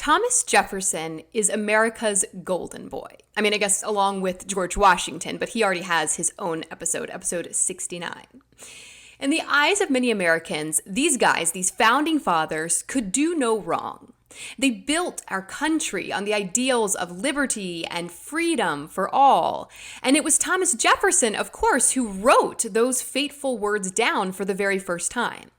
Thomas Jefferson is America's golden boy. I mean, I guess along with George Washington, but he already has his own episode 69. In the eyes of many Americans, these guys, these founding fathers, could do no wrong. They built our country on the ideals of liberty and freedom for all. And it was Thomas Jefferson, of course, who wrote those fateful words down for the very first time.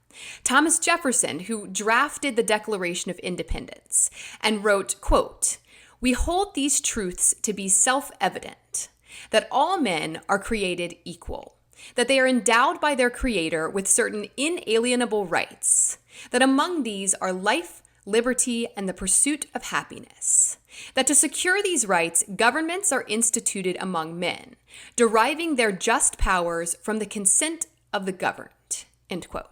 Thomas Jefferson, who drafted the Declaration of Independence and wrote, quote, "We hold these truths to be self-evident, that all men are created equal, that they are endowed by their Creator with certain inalienable rights, that among these are life, liberty, and the pursuit of happiness, that to secure these rights, governments are instituted among men, deriving their just powers from the consent of the governed," end quote.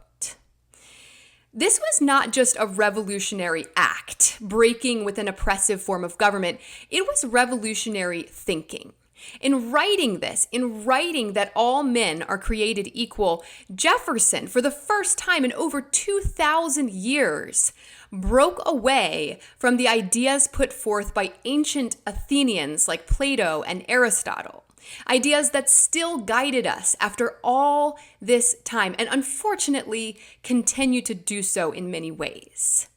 This was not just a revolutionary act, breaking with an oppressive form of government. It was revolutionary thinking. In writing that all men are created equal, Jefferson, for the first time in over 2,000 years, broke away from the ideas put forth by ancient Athenians like Plato and Aristotle. Ideas that still guided us after all this time, and unfortunately continue to do so in many ways.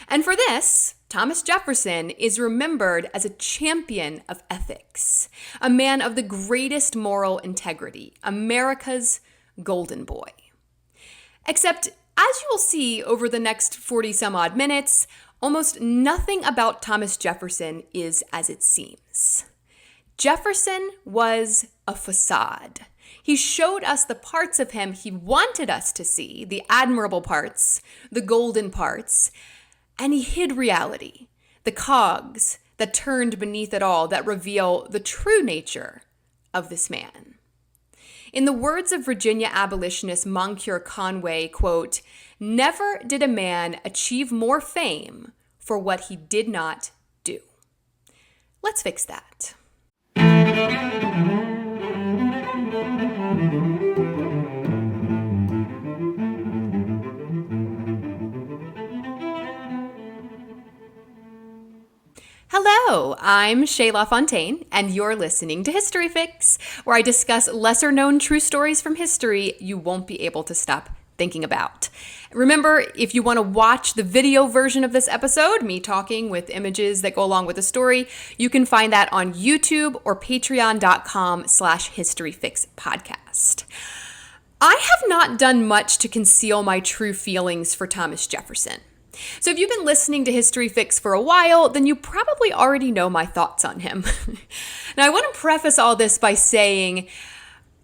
And for this, Thomas Jefferson is remembered as a champion of ethics, a man of the greatest moral integrity, America's golden boy. Except, as you will see over the next 40 some odd minutes, almost nothing about Thomas Jefferson is as it seems. Jefferson was a facade. He showed us the parts of him he wanted us to see, the admirable parts, the golden parts, and he hid reality, the cogs that turned beneath it all that reveal the true nature of this man. In the words of Virginia abolitionist Moncure Conway, quote, "Never did a man achieve more fame for what he did not do." Let's fix that. Hello, I'm Shayla Fontaine, and you're listening to History Fix, where I discuss lesser-known true stories from history you won't be able to stop thinking about. Remember, if you want to watch the video version of this episode, me talking with images that go along with the story, you can find that on YouTube or patreon.com/historyfixpodcast. I have not done much to conceal my true feelings for Thomas Jefferson. So if you've been listening to History Fix for a while, then you probably already know my thoughts on him. Now, I want to preface all this by saying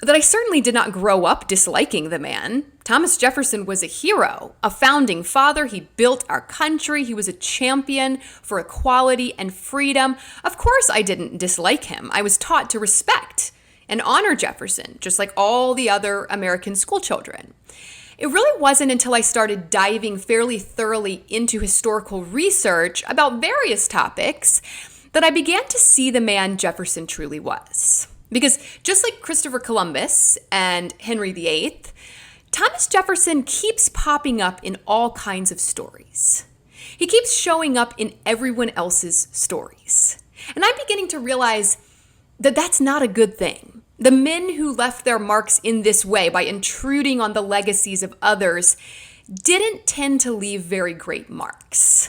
that I certainly did not grow up disliking the man. Thomas Jefferson was a hero, a founding father. He built our country. He was a champion for equality and freedom. Of course, I didn't dislike him. I was taught to respect and honor Jefferson, just like all the other American school children. It really wasn't until I started diving fairly thoroughly into historical research about various topics that I began to see the man Jefferson truly was. Because just like Christopher Columbus and Henry VIII, Thomas Jefferson keeps popping up in all kinds of stories. He keeps showing up in everyone else's stories. And I'm beginning to realize that that's not a good thing. The men who left their marks in this way by intruding on the legacies of others didn't tend to leave very great marks.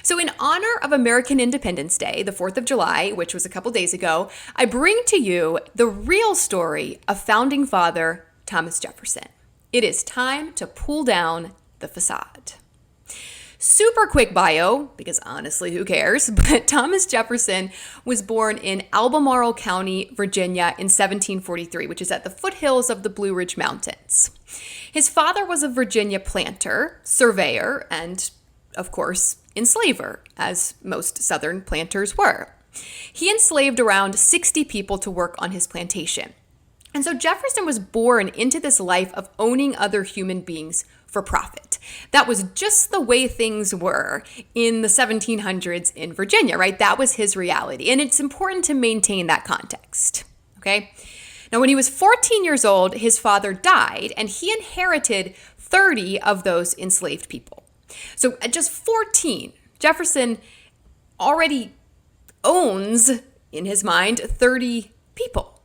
So in honor of American Independence Day, the 4th of July, which was a couple days ago, I bring to you the real story of founding father Thomas Jefferson. It is time to pull down the facade. Super quick bio, because honestly, who cares? But Thomas Jefferson was born in Albemarle County, Virginia in 1743, which is at the foothills of the Blue Ridge Mountains. His father was a Virginia planter, surveyor, and, of course, enslaver, as most Southern planters were. He enslaved around 60 people to work on his plantation. And so Jefferson was born into this life of owning other human beings for profit. That was just the way things were in the 1700s in Virginia, right? That was his reality. And it's important to maintain that context, okay? Now, when he was 14 years old, his father died, and he inherited 30 of those enslaved people. So at just 14, Jefferson already owns, in his mind, 30 people.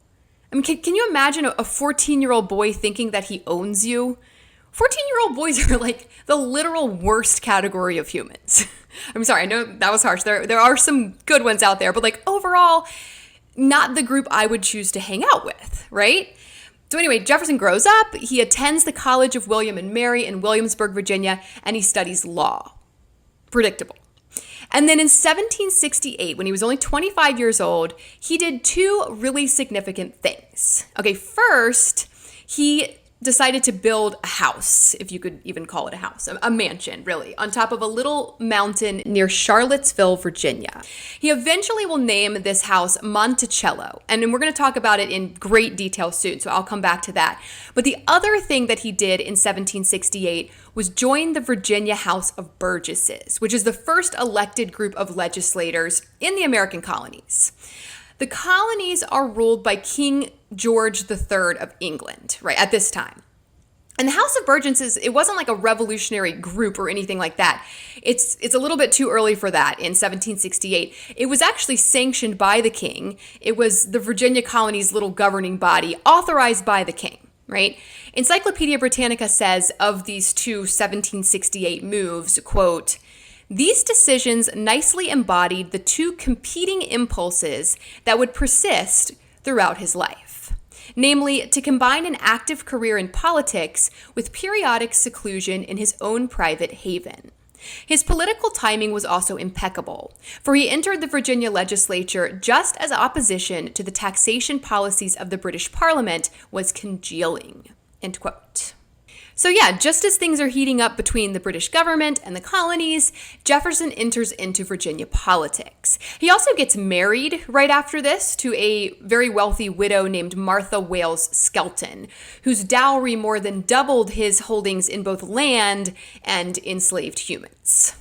I mean, can you imagine a 14-year-old boy thinking that he owns you? 14-year-old boys are like the literal worst category of humans. I'm sorry, I know that was harsh. There are some good ones out there, but like overall, not the group I would choose to hang out with, right? So anyway, Jefferson grows up, he attends the College of William and Mary in Williamsburg, Virginia, and he studies law. Predictable. And then in 1768, when he was only 25 years old, he did two really significant things. Okay, first, he decided to build a house, if you could even call it a house, a mansion, really, on top of a little mountain near Charlottesville, Virginia. He eventually will name this house Monticello, and we're going to talk about it in great detail soon, so I'll come back to that. But the other thing that he did in 1768 was join the Virginia House of Burgesses, which is the first elected group of legislators in the American colonies. The colonies are ruled by King George III of England, right, at this time. And the House of Burgesses, it wasn't like a revolutionary group or anything like that. It's a little bit too early for that in 1768. It was actually sanctioned by the king. It was the Virginia colony's little governing body, authorized by the king, right? Encyclopedia Britannica says of these two 1768 moves, quote, "These decisions nicely embodied the two competing impulses that would persist throughout his life, namely to combine an active career in politics with periodic seclusion in his own private haven. His political timing was also impeccable, for he entered the Virginia legislature just as opposition to the taxation policies of the British Parliament was congealing." End quote. So yeah, just as things are heating up between the British government and the colonies, Jefferson enters into Virginia politics. He also gets married right after this to a very wealthy widow named Martha Wales Skelton, whose dowry more than doubled his holdings in both land and enslaved humans.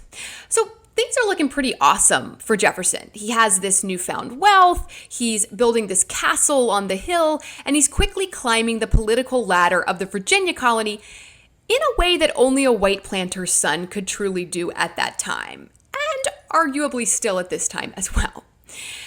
So things are looking pretty awesome for Jefferson. He has this newfound wealth, he's building this castle on the hill, and he's quickly climbing the political ladder of the Virginia colony in a way that only a white planter's son could truly do at that time, and arguably still at this time as well.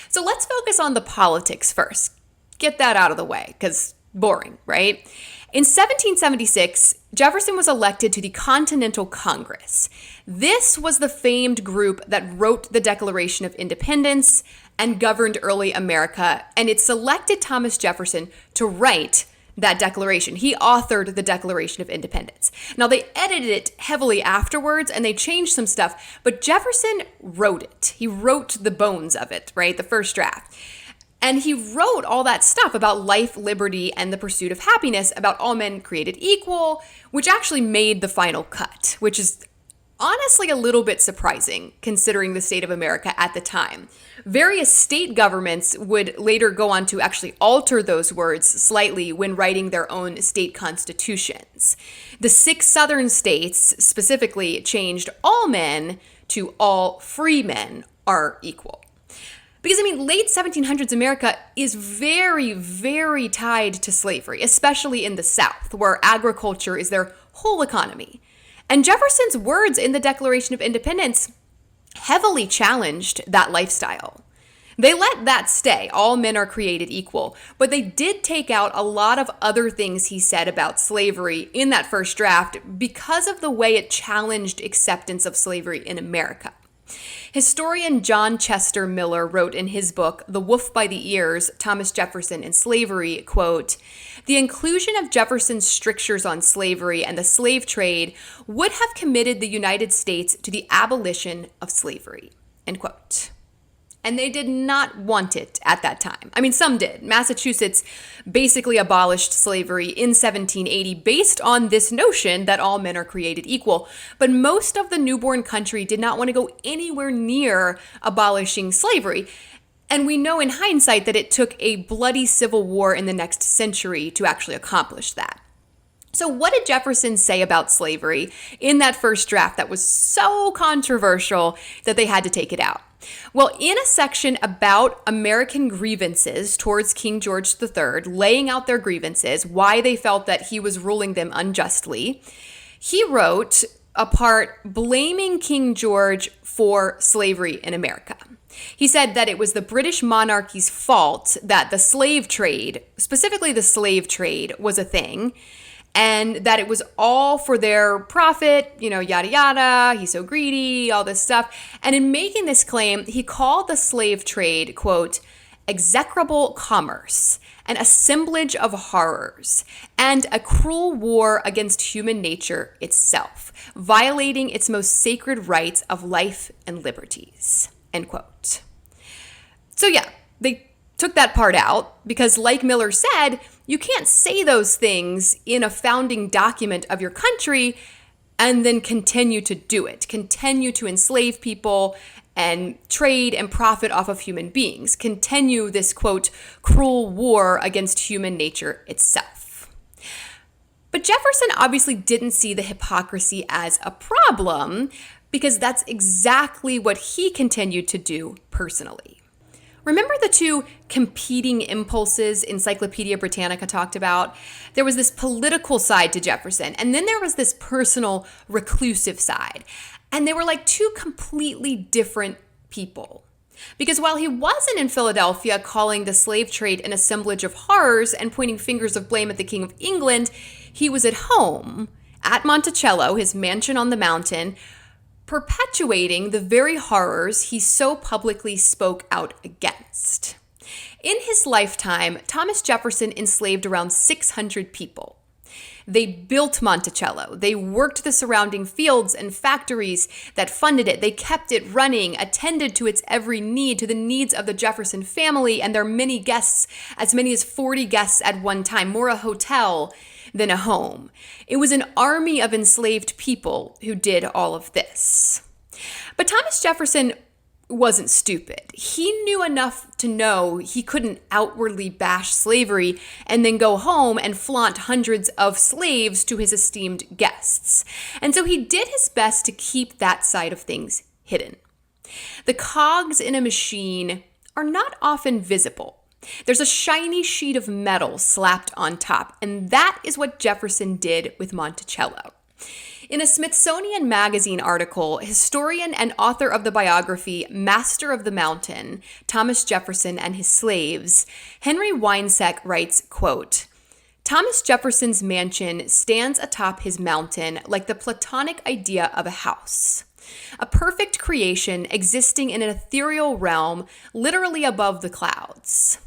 So let's focus on the politics first. Get that out of the way, because boring, right? In 1776, Jefferson was elected to the Continental Congress. This was the famed group that wrote the Declaration of Independence and governed early America, and it selected Thomas Jefferson to write that declaration. He authored the Declaration of Independence. Now, they edited it heavily afterwards, and they changed some stuff, but Jefferson wrote it. He wrote the bones of it, right? The first draft. And he wrote all that stuff about life, liberty, and the pursuit of happiness, about all men created equal, which actually made the final cut, which is honestly a little bit surprising considering the state of America at the time. Various state governments would later go on to actually alter those words slightly when writing their own state constitutions. The 6 southern states specifically changed all men to all free men are equal. Because, I mean, late 1700s America is very, very tied to slavery, especially in the South, where agriculture is their whole economy. And Jefferson's words in the Declaration of Independence heavily challenged that lifestyle. They let that stay, all men are created equal, but they did take out a lot of other things he said about slavery in that first draft because of the way it challenged acceptance of slavery in America. Historian John Chester Miller wrote in his book, The Wolf by the Ears, Thomas Jefferson and Slavery, quote, "The inclusion of Jefferson's strictures on slavery and the slave trade would have committed the United States to the abolition of slavery," end quote. And they did not want it at that time. I mean, some did. Massachusetts basically abolished slavery in 1780 based on this notion that all men are created equal. But most of the newborn country did not want to go anywhere near abolishing slavery. And we know in hindsight that it took a bloody civil war in the next century to actually accomplish that. So what did Jefferson say about slavery in that first draft that was so controversial that they had to take it out? Well, in a section about American grievances towards King George III, laying out their grievances, why they felt that he was ruling them unjustly, he wrote, apart blaming King George for slavery in America. He said that it was the British monarchy's fault that the slave trade, specifically the slave trade, was a thing, and that it was all for their profit, yada, yada, he's so greedy, all this stuff. And in making this claim, he called the slave trade, quote, execrable commerce, an assemblage of horrors, and a cruel war against human nature itself, violating its most sacred rights of life and liberties, end quote. So yeah, they took that part out because, like Miller said, you can't say those things in a founding document of your country and then continue to do it, continue to enslave people and trade and profit off of human beings, continue this, quote, cruel war against human nature itself. But Jefferson obviously didn't see the hypocrisy as a problem because that's exactly what he continued to do personally. Remember the two competing impulses Encyclopedia Britannica talked about? There was this political side to Jefferson, and then there was this personal, reclusive side. And they were like two completely different people. Because while he wasn't in Philadelphia calling the slave trade an assemblage of horrors and pointing fingers of blame at the King of England, he was at home, at Monticello, his mansion on the mountain, perpetuating the very horrors he so publicly spoke out against. In his lifetime, Thomas Jefferson enslaved around 600 people. They built Monticello. They worked the surrounding fields and factories that funded it. They kept it running, attended to its every need, to the needs of the Jefferson family and their many guests, as many as 40 guests at one time, more a hotel than a home. It was an army of enslaved people who did all of this. But Thomas Jefferson wasn't stupid. He knew enough to know he couldn't outwardly bash slavery and then go home and flaunt hundreds of slaves to his esteemed guests. And so he did his best to keep that side of things hidden. The cogs in a machine are not often visible. There's a shiny sheet of metal slapped on top, and that is what Jefferson did with Monticello. In a Smithsonian Magazine article, historian and author of the biography Master of the Mountain, Thomas Jefferson and His Slaves, Henry Winesek writes, quote, Thomas Jefferson's mansion stands atop his mountain like the Platonic idea of a house. A perfect creation existing in an ethereal realm literally above the clouds.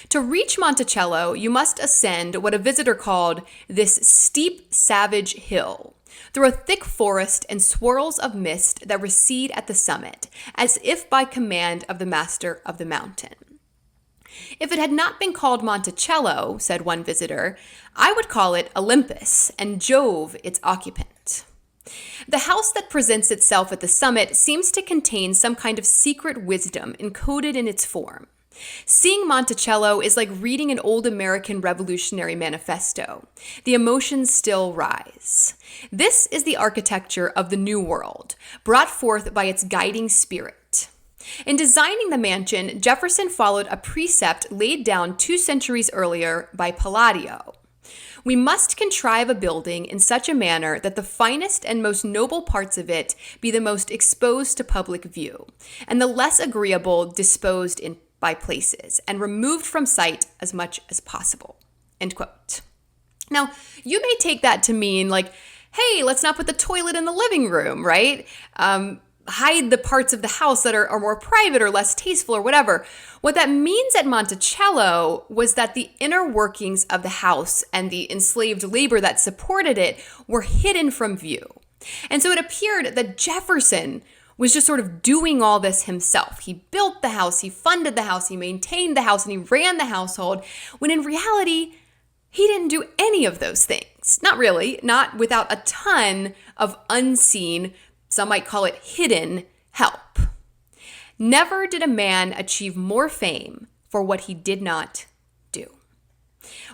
To reach Monticello, you must ascend what a visitor called this steep, savage hill, through a thick forest and swirls of mist that recede at the summit, as if by command of the master of the mountain. If it had not been called Monticello, said one visitor, I would call it Olympus, and Jove its occupant. The house that presents itself at the summit seems to contain some kind of secret wisdom encoded in its form. Seeing Monticello is like reading an old American Revolutionary manifesto. The emotions still rise. This is the architecture of the New World, brought forth by its guiding spirit. In designing the mansion, Jefferson followed a precept laid down 2 centuries earlier by Palladio. We must contrive a building in such a manner that the finest and most noble parts of it be the most exposed to public view, and the less agreeable disposed in by places, and removed from sight as much as possible, end quote. Now, you may take that to mean like, hey, let's not put the toilet in the living room, right? Hide the parts of the house that are more private or less tasteful or whatever. What that means at Monticello was that the inner workings of the house and the enslaved labor that supported it were hidden from view. And so it appeared that Jefferson was just sort of doing all this himself. He built the house, he funded the house, he maintained the house, and he ran the household, when in reality, he didn't do any of those things. Not really, not without a ton of unseen, some might call it hidden, help. Never did a man achieve more fame for what he did not do.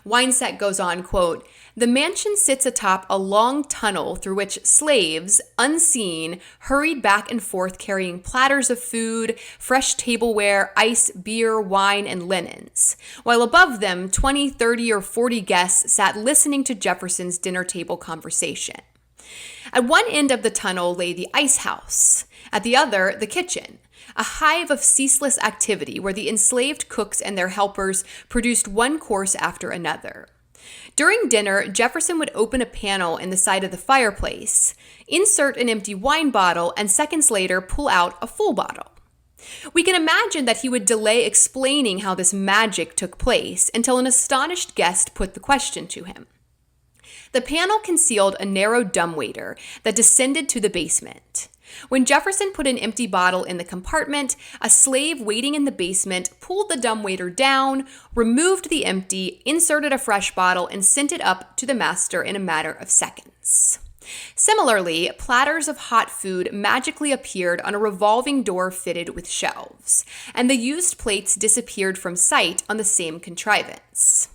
Winesek goes on, quote, the mansion sits atop a long tunnel through which slaves, unseen, hurried back and forth carrying platters of food, fresh tableware, ice, beer, wine, and linens, while above them 20, 30, or 40 guests sat listening to Jefferson's dinner table conversation. At one end of the tunnel lay the ice house, at the other, the kitchen, a hive of ceaseless activity where the enslaved cooks and their helpers produced one course after another. During dinner, Jefferson would open a panel in the side of the fireplace, insert an empty wine bottle, and seconds later pull out a full bottle. We can imagine that he would delay explaining how this magic took place until an astonished guest put the question to him. The panel concealed a narrow dumbwaiter that descended to the basement. When Jefferson put an empty bottle in the compartment, a slave waiting in the basement pulled the dumbwaiter down, removed the empty, inserted a fresh bottle, and sent it up to the master in a matter of seconds. Similarly, platters of hot food magically appeared on a revolving door fitted with shelves, and the used plates disappeared from sight on the same contrivance.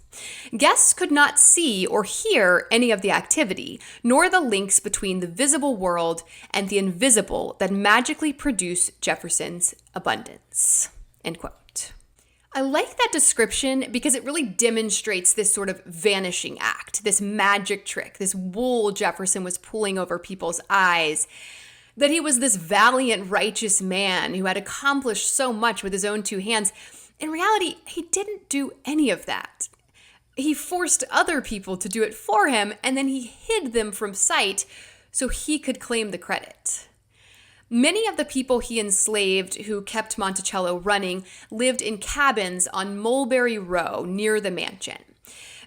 Guests could not see or hear any of the activity, nor the links between the visible world and the invisible that magically produce Jefferson's abundance." End quote. I like that description because it really demonstrates this sort of vanishing act, this magic trick, this wool Jefferson was pulling over people's eyes, that he was this valiant, righteous man who had accomplished so much with his own two hands. In reality, he didn't do any of that. He forced other people to do it for him, and then he hid them from sight so he could claim the credit. Many of the people he enslaved who kept Monticello running lived in cabins on Mulberry Row near the mansion.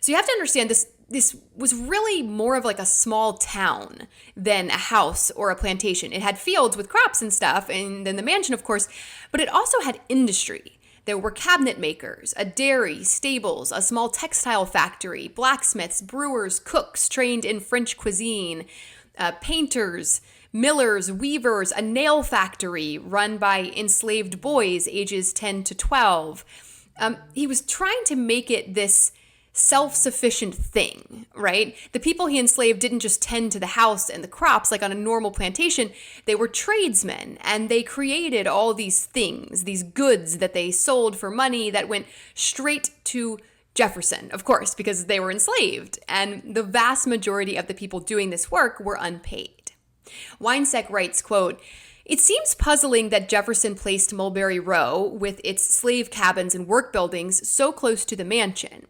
So you have to understand this was really more of like a small town than a house or a plantation. It had fields with crops and stuff, and then the mansion, of course, but it also had industry. There were cabinet makers, a dairy, stables, a small textile factory, blacksmiths, brewers, cooks trained in French cuisine, painters, millers, weavers, a nail factory run by enslaved boys ages 10 to 12. He was trying to make it this self-sufficient thing, right? The people he enslaved didn't just tend to the house and the crops like on a normal plantation. They were tradesmen, and they created all these things, these goods that they sold for money that went straight to Jefferson, of course, because they were enslaved, and the vast majority of the people doing this work were unpaid. Winesek writes, quote, "It seems puzzling that Jefferson placed Mulberry Row with its slave cabins and work buildings so close to the mansion.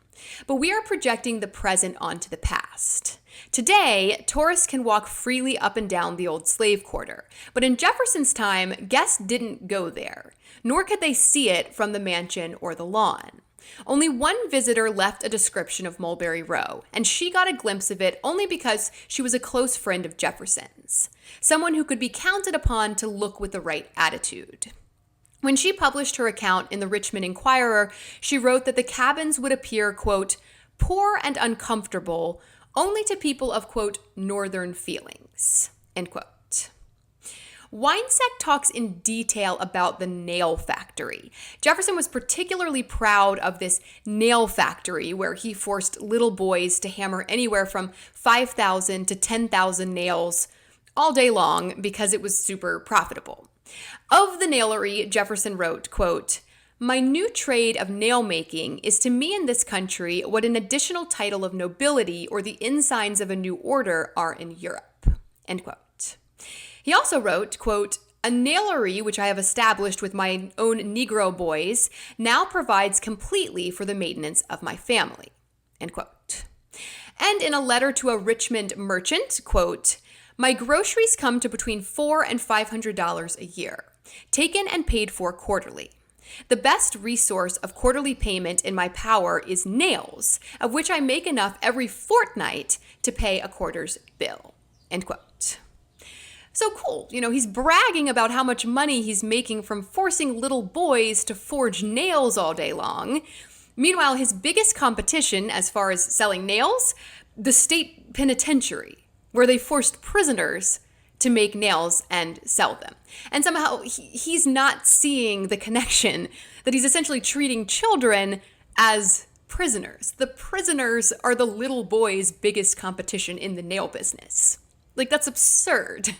But we are projecting the present onto the past. Today, tourists can walk freely up and down the old slave quarter. But in Jefferson's time, guests didn't go there, nor could they see it from the mansion or the lawn. Only one visitor left a description of Mulberry Row, and she got a glimpse of it only because she was a close friend of Jefferson's, someone who could be counted upon to look with the right attitude. When she published her account in the Richmond Inquirer, she wrote that the cabins would appear, quote, poor and uncomfortable only to people of, quote, northern feelings, end quote. Winesek talks in detail about the nail factory. Jefferson was particularly proud of this nail factory where he forced little boys to hammer anywhere from 5,000 to 10,000 nails all day long because it was super profitable. Of the nailery, Jefferson wrote, quote, "My new trade of nail making is to me in this country what an additional title of nobility or the ensigns of a new order are in Europe," end quote. He also wrote, quote, "A nailery which I have established with my own Negro boys now provides completely for the maintenance of my family," end quote. And in a letter to a Richmond merchant, quote, "My groceries come to between $400 and $500 a year, taken and paid for quarterly. The best resource of quarterly payment in my power is nails, of which I make enough every fortnight to pay a quarter's bill," end quote. So cool, he's bragging about how much money he's making from forcing little boys to forge nails all day long. Meanwhile, his biggest competition as far as selling nails, the state penitentiary, where they forced prisoners to make nails and sell them. And somehow he's not seeing the connection that he's essentially treating children as prisoners. The prisoners are the little boys' biggest competition in the nail business. Like, that's absurd.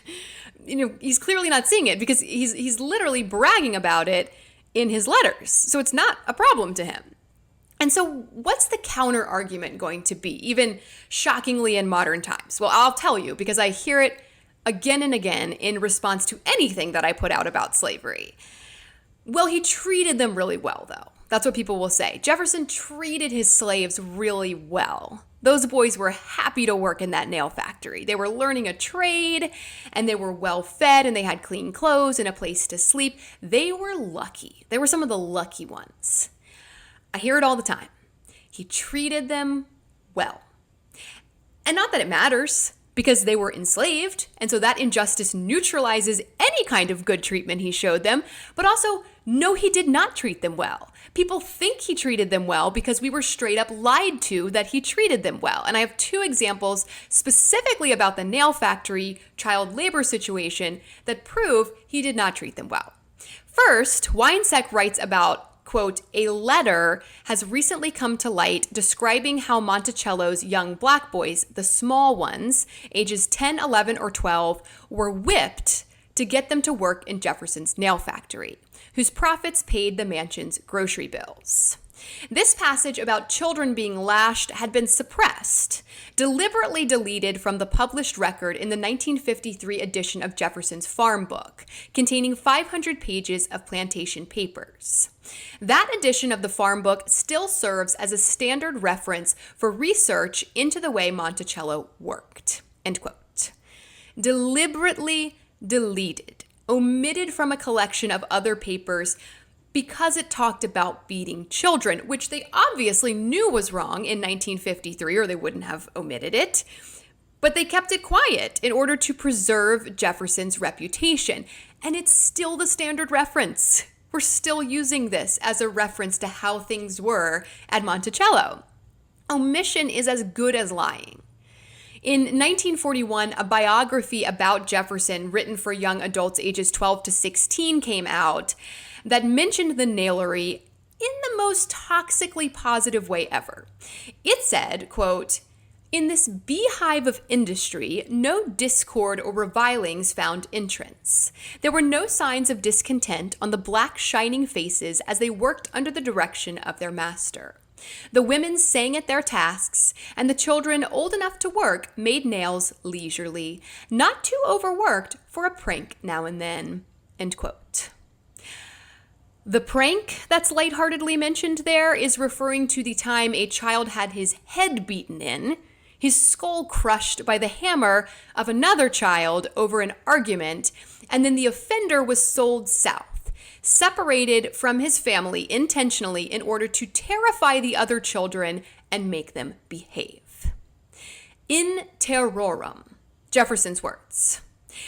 He's clearly not seeing it because he's literally bragging about it in his letters. So it's not a problem to him. And so what's the counter argument going to be, even shockingly in modern times? Well, I'll tell you because I hear it again and again in response to anything that I put out about slavery. Well, he treated them really well, though. That's what people will say. Jefferson treated his slaves really well. Those boys were happy to work in that nail factory. They were learning a trade, and they were well fed, and they had clean clothes and a place to sleep. They were lucky. They were some of the lucky ones. I hear it all the time. He treated them well. And not that it matters, because they were enslaved, and so that injustice neutralizes any kind of good treatment he showed them, but also, no, he did not treat them well. People think he treated them well because we were straight up lied to that he treated them well. And I have two examples specifically about the nail factory child labor situation that prove he did not treat them well. First, Winesek writes about, quote, a letter has recently come to light describing how Monticello's young black boys, the small ones, ages 10, 11, or 12, were whipped to get them to work in Jefferson's nail factory, whose profits paid the mansion's grocery bills. This passage about children being lashed had been suppressed, deliberately deleted from the published record in the 1953 edition of Jefferson's Farm Book, containing 500 pages of plantation papers. That edition of the Farm Book still serves as a standard reference for research into the way Monticello worked. End quote. Deliberately deleted, omitted from a collection of other papers because it talked about beating children, which they obviously knew was wrong in 1953, or they wouldn't have omitted it. But they kept it quiet in order to preserve Jefferson's reputation. And it's still the standard reference. We're still using this as a reference to how things were at Monticello. Omission is as good as lying. In 1941, a biography about Jefferson written for young adults ages 12 to 16 came out that mentioned the nailery in the most toxically positive way ever. It said, quote, in this beehive of industry, no discord or revilings found entrance. There were no signs of discontent on the black shining faces as they worked under the direction of their master. The women sang at their tasks, and the children old enough to work made nails leisurely, not too overworked for a prank now and then. End quote. The prank that's lightheartedly mentioned there is referring to the time a child had his head beaten in, his skull crushed by the hammer of another child over an argument, and then the offender was sold south, separated from his family intentionally in order to terrify the other children and make them behave. In terrorem, Jefferson's words.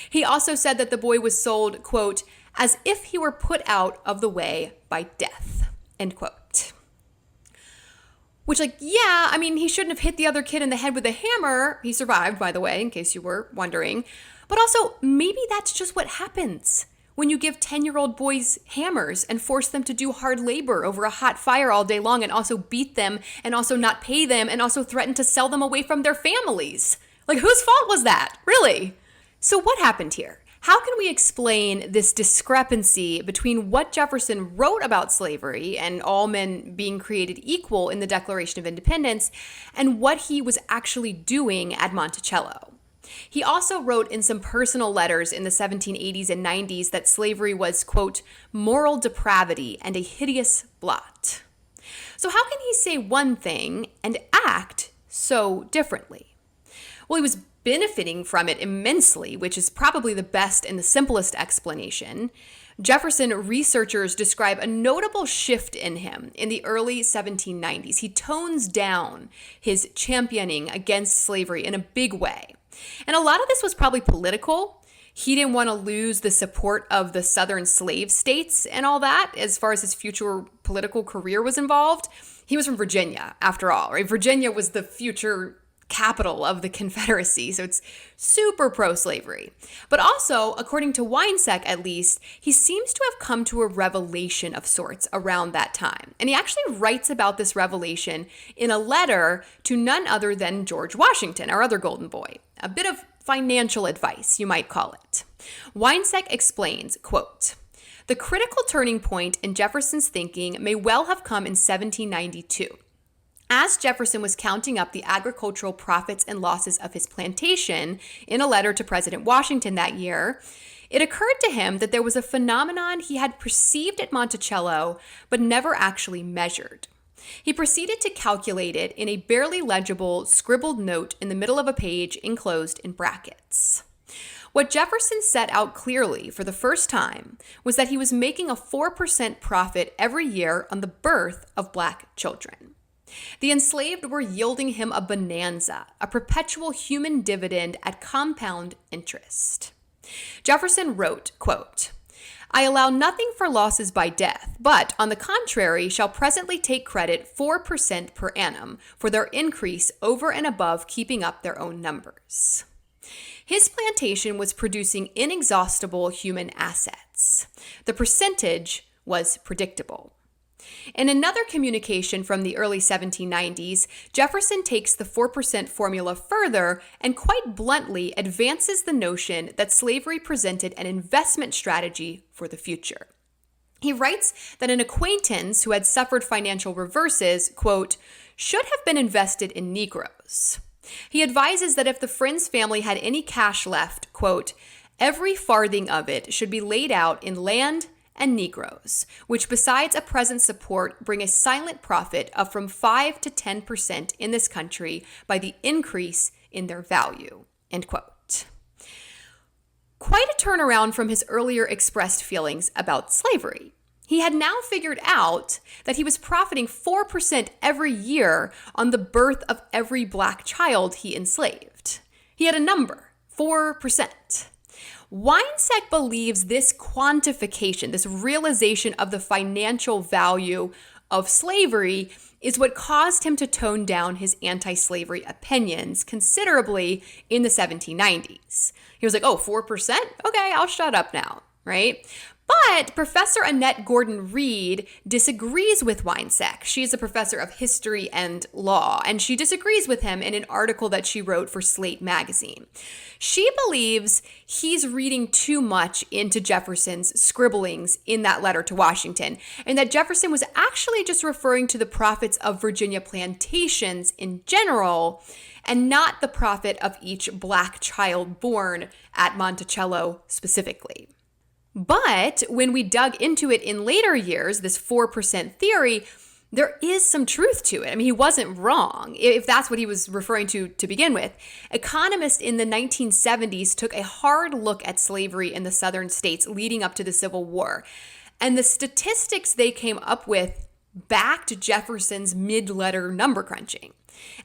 He also said that the boy was sold, quote, as if he were put out of the way by death, end quote. Which, he shouldn't have hit the other kid in the head with a hammer. He survived, by the way, in case you were wondering. But also, maybe that's just what happens when you give 10-year-old boys hammers and force them to do hard labor over a hot fire all day long and also beat them and also not pay them and also threaten to sell them away from their families. Like, whose fault was that? Really? So what happened here? How can we explain this discrepancy between what Jefferson wrote about slavery and all men being created equal in the Declaration of Independence and what he was actually doing at Monticello? He also wrote in some personal letters in the 1780s and 90s that slavery was, quote, moral depravity and a hideous blot. So how can he say one thing and act so differently? Well, he was benefiting from it immensely, which is probably the best and the simplest explanation. Jefferson researchers describe a notable shift in him in the early 1790s. He tones down his championing against slavery in a big way. And a lot of this was probably political. He didn't want to lose the support of the southern slave states and all that as far as his future political career was involved. He was from Virginia, after all, right? Virginia was the future capital of the Confederacy, so it's super pro-slavery. But also, according to Winesek at least, he seems to have come to a revelation of sorts around that time. And he actually writes about this revelation in a letter to none other than George Washington, our other golden boy. A bit of financial advice, you might call it. Winesek explains, quote, the critical turning point in Jefferson's thinking may well have come in 1792. As Jefferson was counting up the agricultural profits and losses of his plantation in a letter to President Washington that year, it occurred to him that there was a phenomenon he had perceived at Monticello but never actually measured. He proceeded to calculate it in a barely legible, scribbled note in the middle of a page enclosed in brackets. What Jefferson set out clearly for the first time was that he was making a 4% profit every year on the birth of Black children. The enslaved were yielding him a bonanza, a perpetual human dividend at compound interest. Jefferson wrote, quote, "I allow nothing for losses by death, but, on the contrary, shall presently take credit 4% per annum for their increase over and above keeping up their own numbers." His plantation was producing inexhaustible human assets. The percentage was predictable. In another communication from the early 1790s, Jefferson takes the 4% formula further and quite bluntly advances the notion that slavery presented an investment strategy for the future. He writes that an acquaintance who had suffered financial reverses, quote, "should have been invested in Negroes." He advises that if the friend's family had any cash left, quote, "every farthing of it should be laid out in land and Negroes, which besides a present support bring a silent profit of from 5 to 10% in this country by the increase in their value," end quote. Quite a turnaround from his earlier expressed feelings about slavery. He had now figured out that he was profiting 4% every year on the birth of every Black child he enslaved. He had a number, 4%. Winesek believes this quantification, this realization of the financial value of slavery, is what caused him to tone down his anti-slavery opinions considerably in the 1790s. He was like, oh, 4%? Okay, I'll shut up now, right? But Professor Annette Gordon-Reed disagrees with Winesek. She's a professor of history and law, and she disagrees with him in an article that she wrote for Slate magazine. She believes he's reading too much into Jefferson's scribblings in that letter to Washington, and that Jefferson was actually just referring to the profits of Virginia plantations in general, and not the profit of each Black child born at Monticello specifically. But when we dug into it in later years, this 4% theory, there is some truth to it. I mean, he wasn't wrong, if that's what he was referring to begin with. Economists in the 1970s took a hard look at slavery in the southern states leading up to the Civil War. And the statistics they came up with backed Jefferson's mid-letter number crunching.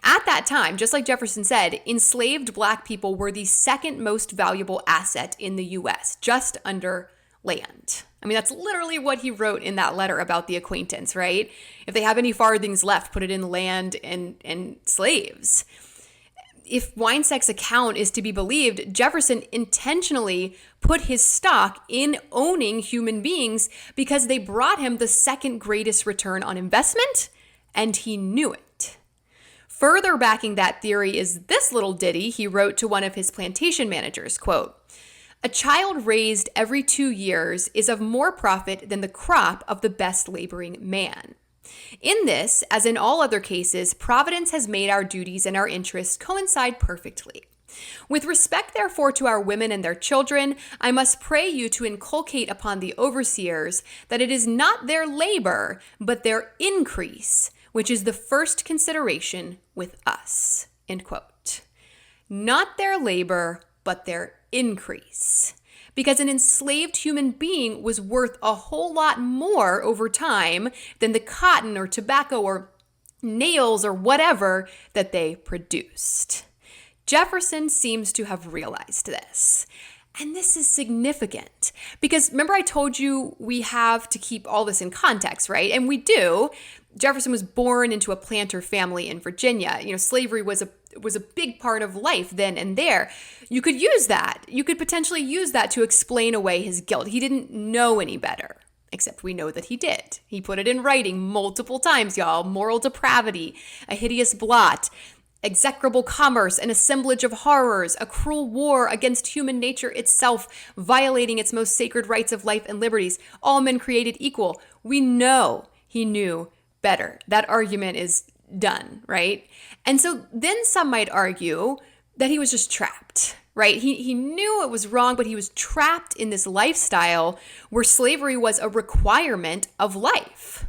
At that time, just like Jefferson said, enslaved Black people were the second most valuable asset in the U.S., just under land. I mean, that's literally what he wrote in that letter about the acquaintance, right? If they have any farthings left, put it in land and slaves. If Winesek's account is to be believed, Jefferson intentionally put his stock in owning human beings because they brought him the second greatest return on investment, and he knew it. Further backing that theory is this little ditty he wrote to one of his plantation managers, quote, "A child raised every 2 years is of more profit than the crop of the best laboring man. In this, as in all other cases, Providence has made our duties and our interests coincide perfectly. With respect, therefore, to our women and their children, I must pray you to inculcate upon the overseers that it is not their labor, but their increase, which is the first consideration with us," end quote. Not their labor, but their increase. Because an enslaved human being was worth a whole lot more over time than the cotton or tobacco or nails or whatever that they produced. Jefferson seems to have realized this. And this is significant because remember I told you we have to keep all this in context, right? And we do. Jefferson was born into a planter family in Virginia. You know, slavery was a big part of life then and there. You could use that. You could potentially use that to explain away his guilt. He didn't know any better, except we know that he did. He put it in writing multiple times, y'all. Moral depravity, a hideous blot, execrable commerce, an assemblage of horrors, a cruel war against human nature itself, violating its most sacred rights of life and liberties, all men created equal. We know he knew better. That argument is done, right? And so then some might argue that he was just trapped, right? He knew it was wrong, but he was trapped in this lifestyle where slavery was a requirement of life.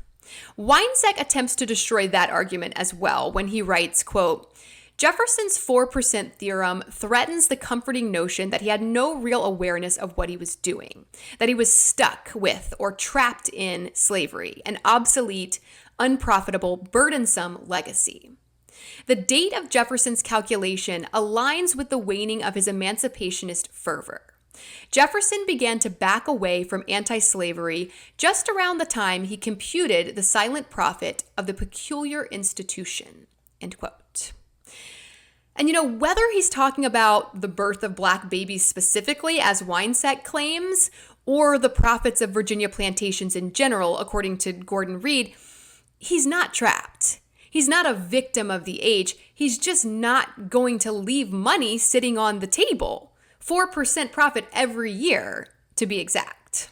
Winesek attempts to destroy that argument as well when he writes, quote, Jefferson's 4% theorem threatens the comforting notion that he had no real awareness of what he was doing, that he was stuck with or trapped in slavery, an obsolete, unprofitable, burdensome legacy. The date of Jefferson's calculation aligns with the waning of his emancipationist fervor. Jefferson began to back away from anti-slavery just around the time he computed the silent profit of the peculiar institution, end quote. And whether he's talking about the birth of black babies specifically, as Winesek claims, or the profits of Virginia plantations in general, according to Gordon Reed, he's not trapped. He's not a victim of the age. He's just not going to leave money sitting on the table. 4% profit every year, to be exact.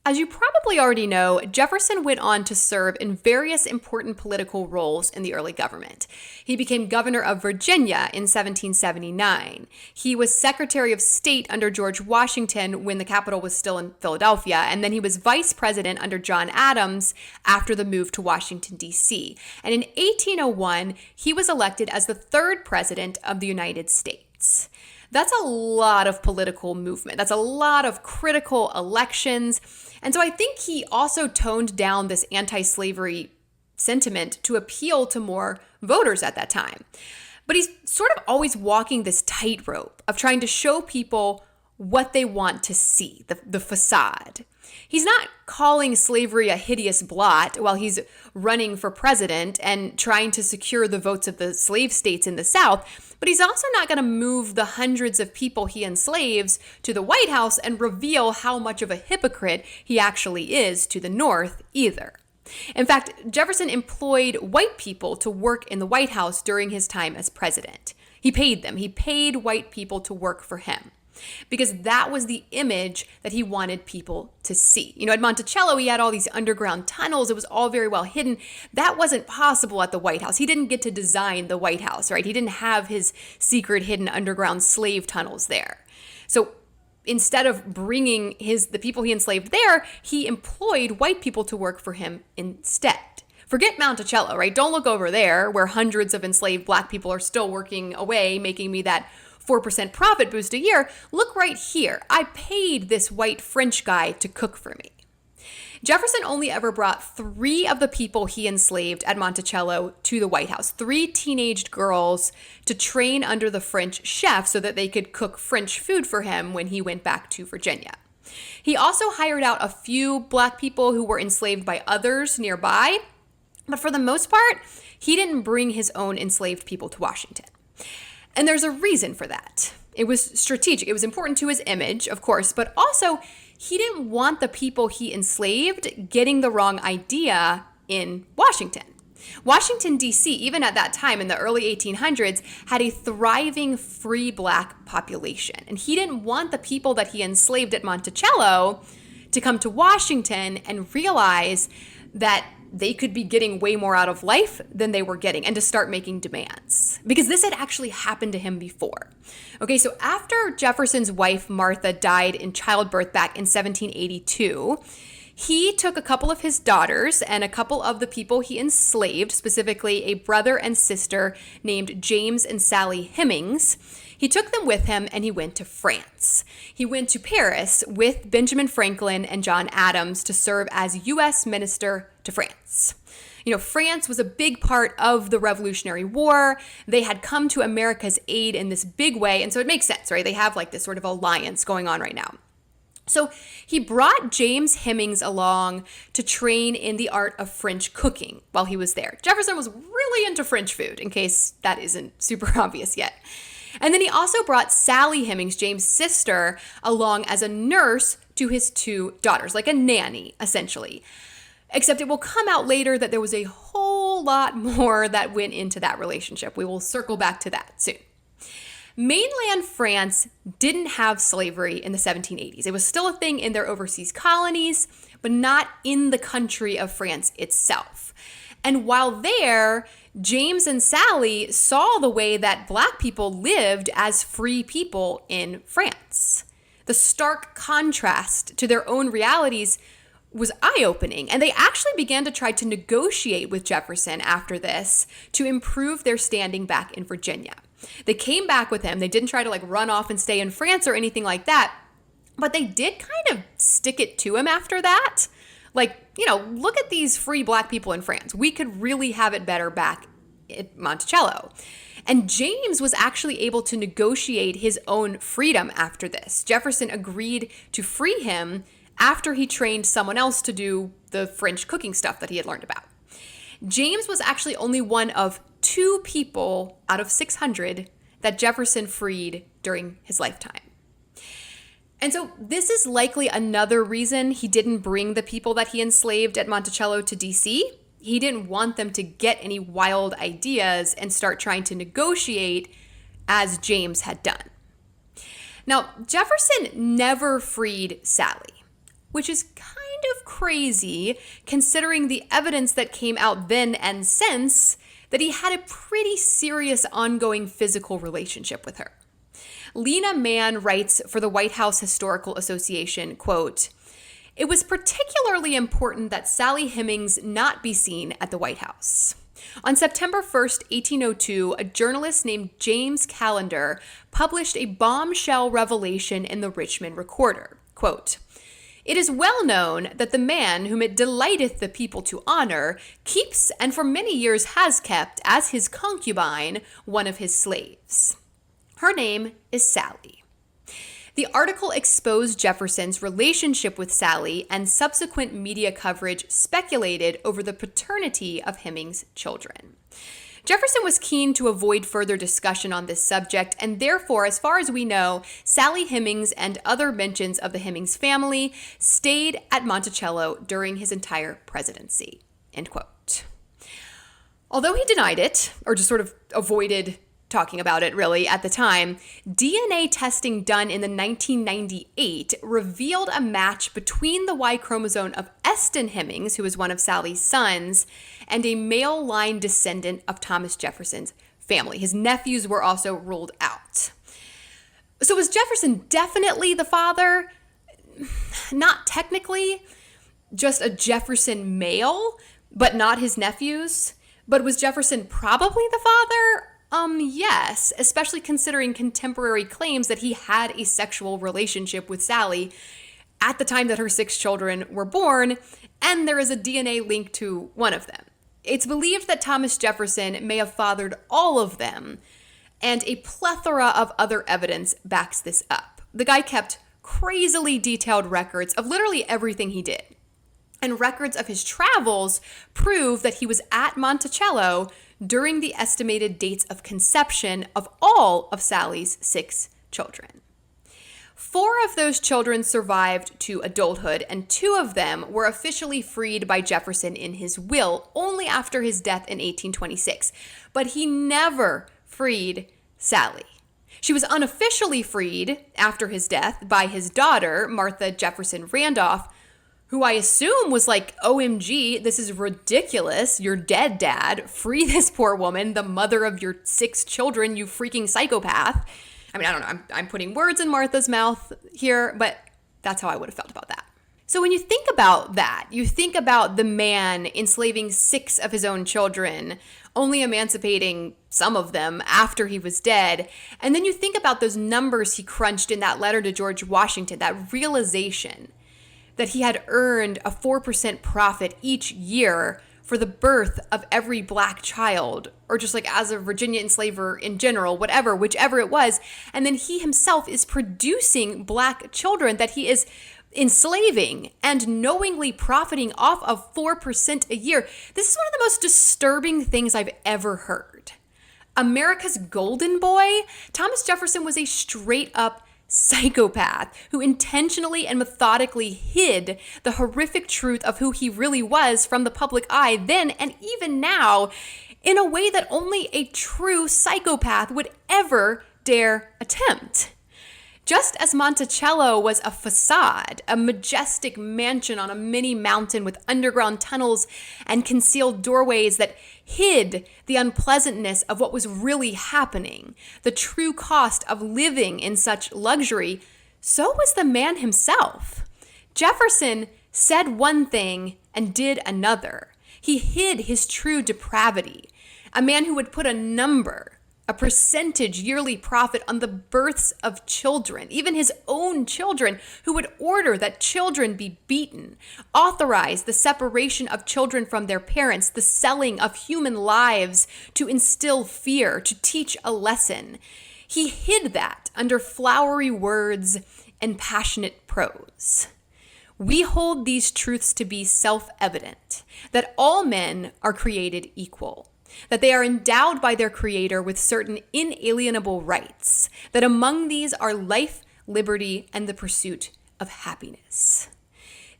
As you probably already know, Jefferson went on to serve in various important political roles in the early government. He became governor of Virginia in 1779. He was Secretary of State under George Washington when the capital was still in Philadelphia, and then he was vice president under John Adams after the move to Washington, D.C. And in 1801, he was elected as the third president of the United States. That's a lot of political movement. That's a lot of critical elections. And so I think he also toned down this anti-slavery sentiment to appeal to more voters at that time. But he's sort of always walking this tightrope of trying to show people what they want to see, the facade. He's not calling slavery a hideous blot while he's running for president and trying to secure the votes of the slave states in the South, but he's also not going to move the hundreds of people he enslaves to the White House and reveal how much of a hypocrite he actually is to the North either. In fact, Jefferson employed white people to work in the White House during his time as president. He paid them. He paid white people to work for him, because that was the image that he wanted people to see. At Monticello, he had all these underground tunnels. It was all very well hidden. That wasn't possible at the White House. He didn't get to design the White House, right? He didn't have his secret hidden underground slave tunnels there. So instead of bringing the people he enslaved there, he employed white people to work for him instead. Forget Monticello, right? Don't look over there where hundreds of enslaved black people are still working away, making me that 4% profit boost a year. Look right here. I paid this white French guy to cook for me. Jefferson only ever brought 3 of the people he enslaved at Monticello to the White House, 3 teenaged girls to train under the French chef so that they could cook French food for him when he went back to Virginia. He also hired out a few black people who were enslaved by others nearby, but for the most part, he didn't bring his own enslaved people to Washington. And there's a reason for that. It was strategic. It was important to his image, of course, but also he didn't want the people he enslaved getting the wrong idea in Washington. Washington, D.C., even at that time in the early 1800s, had a thriving free black population. And he didn't want the people that he enslaved at Monticello to come to Washington and realize that they could be getting way more out of life than they were getting, and to start making demands. Because this had actually happened to him before. Okay, so after Jefferson's wife, Martha, died in childbirth back in 1782, he took a couple of his daughters and a couple of the people he enslaved, specifically a brother and sister named James and Sally Hemings. He took them with him and he went to France. He went to Paris with Benjamin Franklin and John Adams to serve as U.S. minister to France. France was a big part of the Revolutionary War. They had come to America's aid in this big way, and so it makes sense, right? They have like this sort of alliance going on right now. So he brought James Hemings along to train in the art of French cooking while he was there. Jefferson was really into French food, in case that isn't super obvious yet. And then he also brought Sally Hemings, James' sister, along as a nurse to his 2 daughters, like a nanny, essentially. Except it will come out later that there was a whole lot more that went into that relationship. We will circle back to that soon. Mainland France didn't have slavery in the 1780s. It was still a thing in their overseas colonies, but not in the country of France itself. And while there, James and Sally saw the way that Black people lived as free people in France. The stark contrast to their own realities was eye-opening, and they actually began to try to negotiate with Jefferson after this to improve their standing back in Virginia. They came back with him. They didn't try to run off and stay in France or anything like that, but they did kind of stick it to him after that. Look at these free Black people in France. We could really have it better back at Monticello. And James was actually able to negotiate his own freedom after this. Jefferson agreed to free him after he trained someone else to do the French cooking stuff that he had learned about. James was actually only one of 2 people out of 600 that Jefferson freed during his lifetime. And so this is likely another reason he didn't bring the people that he enslaved at Monticello to DC. He didn't want them to get any wild ideas and start trying to negotiate as James had done. Now, Jefferson never freed Sally, which is kind of crazy considering the evidence that came out then and since that he had a pretty serious ongoing physical relationship with her. Lena Mann writes for the White House Historical Association, quote, "It was particularly important that Sally Hemings not be seen at the White House. On September 1st, 1802, a journalist named James Callender published a bombshell revelation in the Richmond Recorder. Quote, 'It is well known that the man whom it delighteth the people to honor keeps and for many years has kept as his concubine one of his slaves. Her name is Sally.' The article exposed Jefferson's relationship with Sally, and subsequent media coverage speculated over the paternity of Hemings' children. Jefferson was keen to avoid further discussion on this subject, and therefore, as far as we know, Sally Hemings and other mentions of the Hemings family stayed at Monticello during his entire presidency." End quote. Although he denied it, or just sort of avoided talking about it really at the time, DNA testing done in the 1998 revealed a match between the Y chromosome of Eston Hemings, who was one of Sally's sons, and a male line descendant of Thomas Jefferson's family. His nephews were also ruled out. So was Jefferson definitely the father? Not technically, just a Jefferson male, but not his nephews. But was Jefferson probably the father? Yes, especially considering contemporary claims that he had a sexual relationship with Sally at the time that her 6 children were born, and there is a DNA link to one of them. It's believed that Thomas Jefferson may have fathered all of them, and a plethora of other evidence backs this up. The guy kept crazily detailed records of literally everything he did. And records of his travels prove that he was at Monticello during the estimated dates of conception of all of Sally's 6 children. 4 of those children survived to adulthood, and 2 of them were officially freed by Jefferson in his will only after his death in 1826. But he never freed Sally. She was unofficially freed after his death by his daughter, Martha Jefferson Randolph, who I assume was like, OMG, this is ridiculous. You're dead, Dad. Free this poor woman, the mother of your 6 children, you freaking psychopath. I mean, I don't know. I'm putting words in Martha's mouth here, but that's how I would have felt about that. So when you think about that, you think about the man enslaving 6 of his own children, only emancipating some of them after he was dead. And then you think about those numbers he crunched in that letter to George Washington, that realization that he had earned a 4% profit each year for the birth of every Black child, or just like as a Virginia enslaver in general, whichever it was. And then he himself is producing Black children that he is enslaving and knowingly profiting off of 4% a year. This is one of the most disturbing things I've ever heard. America's golden boy, Thomas Jefferson, was a straight up psychopath who intentionally and methodically hid the horrific truth of who he really was from the public eye then and even now in a way that only a true psychopath would ever dare attempt. Just as Monticello was a facade, a majestic mansion on a mini mountain with underground tunnels and concealed doorways that hid the unpleasantness of what was really happening, the true cost of living in such luxury, so was the man himself. Jefferson said one thing and did another. He hid his true depravity, a man who would put a number, a percentage yearly profit on the births of children, even his own children, who would order that children be beaten, authorize the separation of children from their parents, the selling of human lives to instill fear, to teach a lesson. He hid that under flowery words and passionate prose. We hold these truths to be self-evident, that all men are created equal, that they are endowed by their Creator with certain inalienable rights, that among these are life, liberty, and the pursuit of happiness.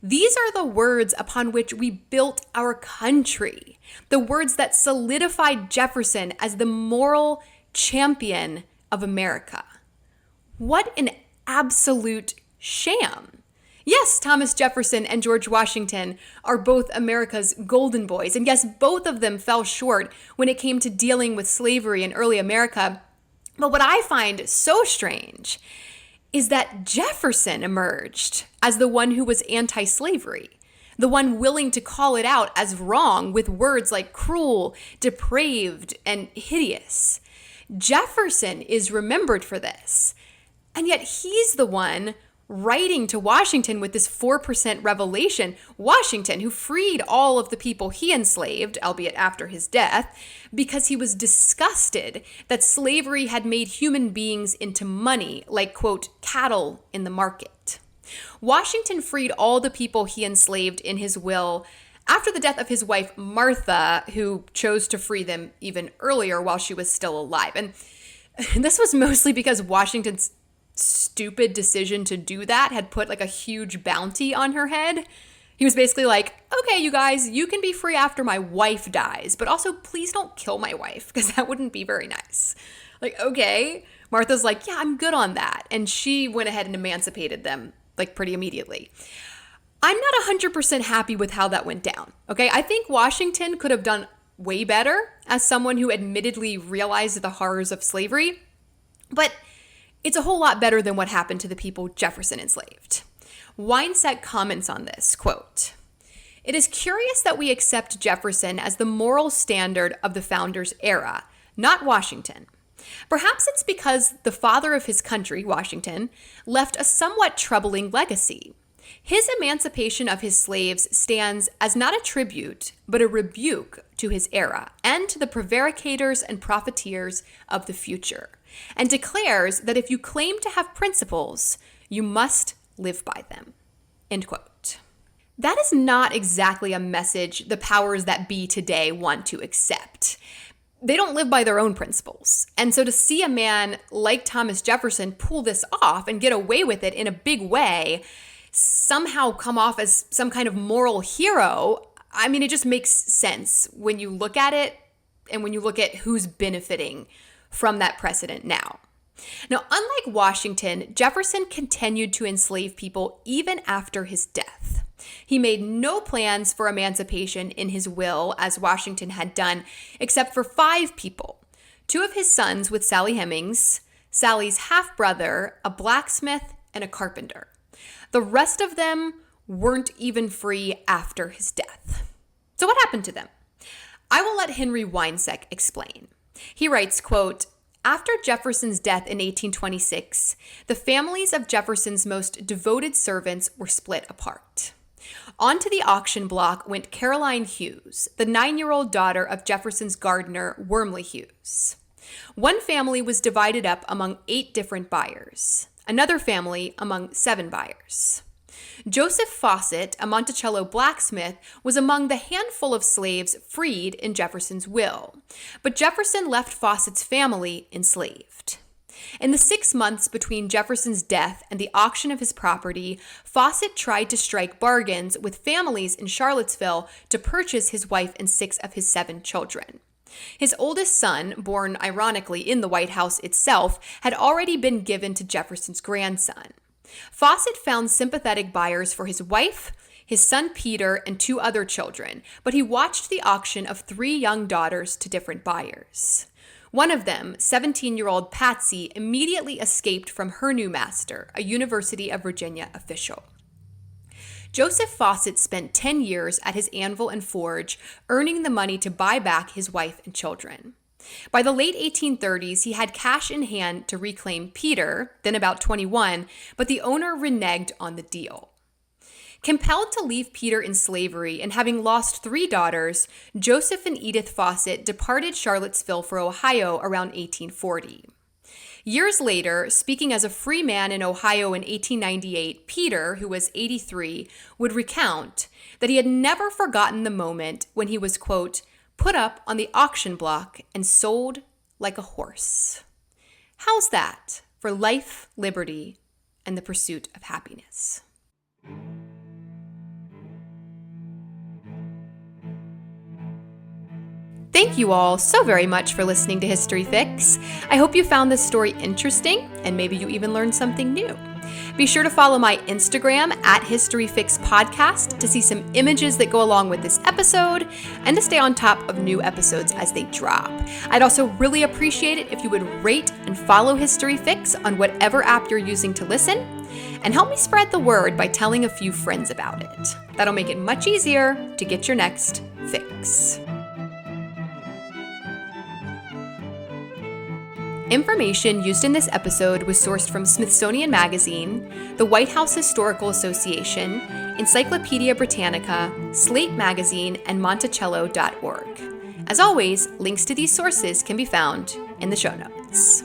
These are the words upon which we built our country, the words that solidified Jefferson as the moral champion of America. What an absolute sham. Yes, Thomas Jefferson and George Washington are both America's golden boys. And yes, both of them fell short when it came to dealing with slavery in early America. But what I find so strange is that Jefferson emerged as the one who was anti-slavery, the one willing to call it out as wrong with words like cruel, depraved, and hideous. Jefferson is remembered for this. And yet he's the one writing to Washington with this 4% revelation. Washington, who freed all of the people he enslaved, albeit after his death, because he was disgusted that slavery had made human beings into money, like, quote, cattle in the market. Washington freed all the people he enslaved in his will after the death of his wife, Martha, who chose to free them even earlier while she was still alive. And this was mostly because Washington's stupid decision to do that had put like a huge bounty on her head. He was basically like, okay, you guys, you can be free after my wife dies, but also please don't kill my wife because that wouldn't be very nice. Like, okay. Martha's like, yeah, I'm good on that. And she went ahead and emancipated them like pretty immediately. I'm not 100% happy with how that went down. Okay. I think Washington could have done way better as someone who admittedly realized the horrors of slavery, but it's a whole lot better than what happened to the people Jefferson enslaved. Winesek comments on this, quote, "It is curious that we accept Jefferson as the moral standard of the founders' era, not Washington. Perhaps it's because the father of his country, Washington, left a somewhat troubling legacy. His emancipation of his slaves stands as not a tribute, but a rebuke to his era and to the prevaricators and profiteers of the future, and declares that if you claim to have principles, you must live by them." End quote. That is not exactly a message the powers that be today want to accept. They don't live by their own principles. And so to see a man like Thomas Jefferson pull this off and get away with it in a big way, somehow come off as some kind of moral hero, I mean, it just makes sense when you look at it and when you look at who's benefiting from that precedent now. Now, unlike Washington, Jefferson continued to enslave people even after his death. He made no plans for emancipation in his will, as Washington had done, except for 5 people. 2 of his sons with Sally Hemings, Sally's half-brother, a blacksmith, and a carpenter. The rest of them weren't even free after his death. So what happened to them? I will let Henry Winesek explain. He writes, quote, "After Jefferson's death in 1826, the families of Jefferson's most devoted servants were split apart. Onto the auction block went Caroline Hughes, the 9-year-old daughter of Jefferson's gardener, Wormley Hughes. One family was divided up among 8 different buyers, another family among 7 buyers. Joseph Fawcett, a Monticello blacksmith, was among the handful of slaves freed in Jefferson's will, but Jefferson left Fawcett's family enslaved. In the 6 months between Jefferson's death and the auction of his property, Fawcett tried to strike bargains with families in Charlottesville to purchase his wife and 6 of his 7 children. His oldest son, born ironically in the White House itself, had already been given to Jefferson's grandson. Fawcett found sympathetic buyers for his wife, his son Peter, and 2 other children, but he watched the auction of 3 young daughters to different buyers. One of them, 17-year-old Patsy, immediately escaped from her new master, a University of Virginia official. Joseph Fawcett spent 10 years at his anvil and forge, earning the money to buy back his wife and children. By the late 1830s, he had cash in hand to reclaim Peter, then about 21, but the owner reneged on the deal. Compelled to leave Peter in slavery and having lost 3 daughters, Joseph and Edith Fawcett departed Charlottesville for Ohio around 1840. Years later, speaking as a free man in Ohio in 1898, Peter, who was 83, would recount that he had never forgotten the moment when he was, quote, put up on the auction block and sold like a horse. How's that for life, liberty, and the pursuit of happiness? Thank you all so very much for listening to History Fix. I hope you found this story interesting and maybe you even learned something new. Be sure to follow my Instagram at History Fix Podcast to see some images that go along with this episode and to stay on top of new episodes as they drop. I'd also really appreciate it if you would rate and follow History Fix on whatever app you're using to listen, and help me spread the word by telling a few friends about it. That'll make it much easier to get your next fix. Information used in this episode was sourced from Smithsonian Magazine, the White House Historical Association, Encyclopedia Britannica, Slate Magazine, and Monticello.org. As always, links to these sources can be found in the show notes.